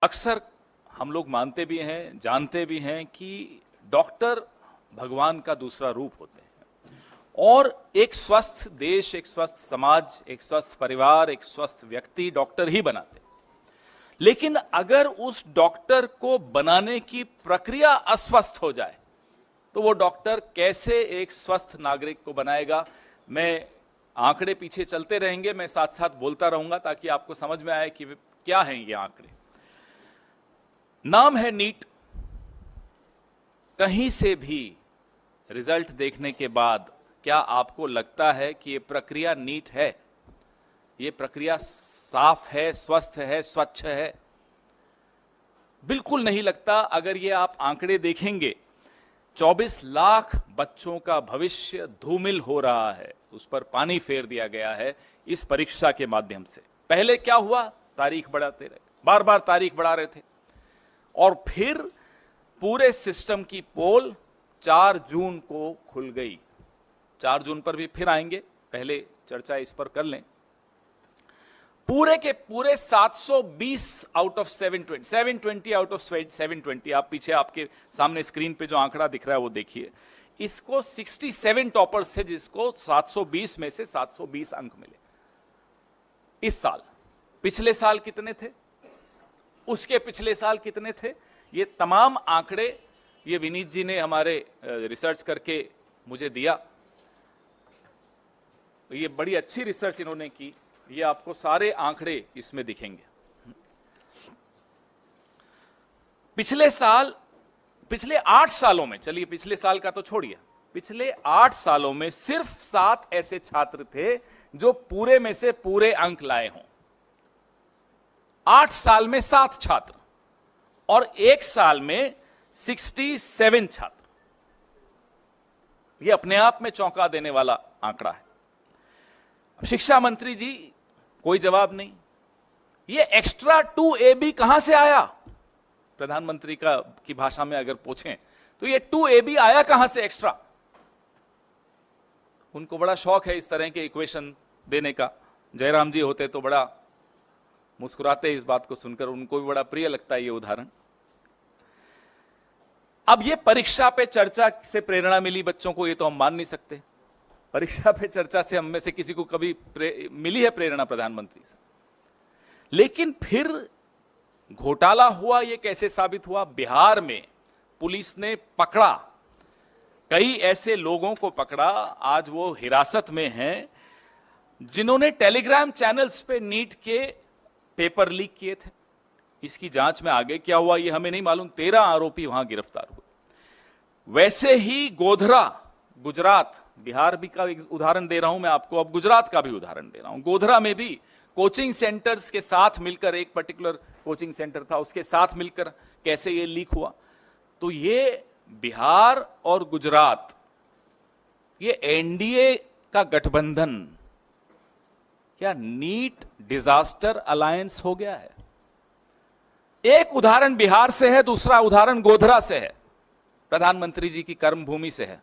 अक्सर हम लोग मानते भी हैं, जानते भी हैं कि डॉक्टर भगवान का दूसरा रूप होते हैं और एक स्वस्थ देश, एक स्वस्थ समाज, एक स्वस्थ परिवार, एक स्वस्थ व्यक्ति डॉक्टर ही बनाते हैं। लेकिन अगर उस डॉक्टर को बनाने की प्रक्रिया अस्वस्थ हो जाए तो वो डॉक्टर कैसे एक स्वस्थ नागरिक को बनाएगा? मैं आंकड़े पीछे चलते रहेंगे, मैं साथ साथ बोलता रहूंगा ताकि आपको समझ में आए कि क्या हैं ये आंकड़े। नाम है नीट। कहीं से भी रिजल्ट देखने के बाद क्या आपको लगता है कि ये प्रक्रिया नीट है, ये प्रक्रिया साफ है, स्वस्थ है, स्वच्छ है? बिल्कुल नहीं लगता। अगर ये आप आंकड़े देखेंगे, 24 लाख बच्चों का भविष्य धूमिल हो रहा है, उस पर पानी फेर दिया गया है इस परीक्षा के माध्यम से। पहले क्या हुआ? तारीख बढ़ाते रहे, बार बार तारीख बढ़ा रहे थे और फिर पूरे सिस्टम की पोल 4 जून को खुल गई। 4 जून पर भी फिर आएंगे, पहले चर्चा इस पर कर लें। पूरे के पूरे 720 आउट ऑफ 720 आउट ऑफ 720, आप पीछे आपके सामने स्क्रीन पे जो आंकड़ा दिख रहा है वो देखिए। इसको 67 टॉपर्स थे जिसको 720 में से 720 अंक मिले इस साल। पिछले साल कितने थे, उसके पिछले साल कितने थे? ये तमाम आंकड़े ये विनीत जी ने हमारे रिसर्च करके मुझे दिया। ये बड़ी अच्छी रिसर्च इन्होंने की, ये आपको सारे आंकड़े इसमें दिखेंगे। पिछले 8 सालों में, चलिए पिछले साल का तो छोड़िए, पिछले 8 सालों में सिर्फ 7 ऐसे छात्र थे जो पूरे में से पूरे अंक लाए हों। 8 साल में 7 छात्र और 1 साल में 67 छात्र। यह अपने आप में चौंका देने वाला आंकड़ा है। शिक्षा मंत्री जी कोई जवाब नहीं। ये एक्स्ट्रा 2AB कहां से आया? प्रधानमंत्री की भाषा में अगर पूछें तो ये 2AB आया कहां से एक्स्ट्रा? उनको बड़ा शौक है इस तरह के इक्वेशन देने का। जयराम जी होते तो बड़ा मुस्कुराते इस बात को सुनकर, उनको भी बड़ा प्रिय लगता है ये उदाहरण। अब ये परीक्षा पे चर्चा से प्रेरणा मिली बच्चों को, ये तो हम मान नहीं सकते। परीक्षा पे चर्चा से हम में से किसी को कभी मिली है प्रेरणा प्रधानमंत्री से? लेकिन फिर घोटाला हुआ। ये कैसे साबित हुआ? बिहार में पुलिस ने पकड़ा, कई ऐसे लोगों को पकड़ा, आज वो हिरासत में हैं, जिन्होंने टेलीग्राम चैनल्स पे नीट के पेपर लीक किए थे। इसकी जांच में आगे क्या हुआ ये हमें नहीं मालूम। 13 आरोपी वहां गिरफ्तार हुए। वैसे ही गोधरा, गुजरात, बिहार भी का उदाहरण दे रहा हूं मैं आपको, अब गुजरात का भी उदाहरण दे रहा हूं। गोधरा में भी कोचिंग सेंटर्स के साथ मिलकर, एक पर्टिकुलर कोचिंग सेंटर था, उसके साथ मिलकर कैसे ये लीक हुआ। तो ये बिहार और गुजरात, ये एनडीए का गठबंधन क्या नीट डिजास्टर अलायंस हो गया है? एक उदाहरण बिहार से है, दूसरा उदाहरण गोधरा से है, प्रधानमंत्री जी की कर्मभूमि से है।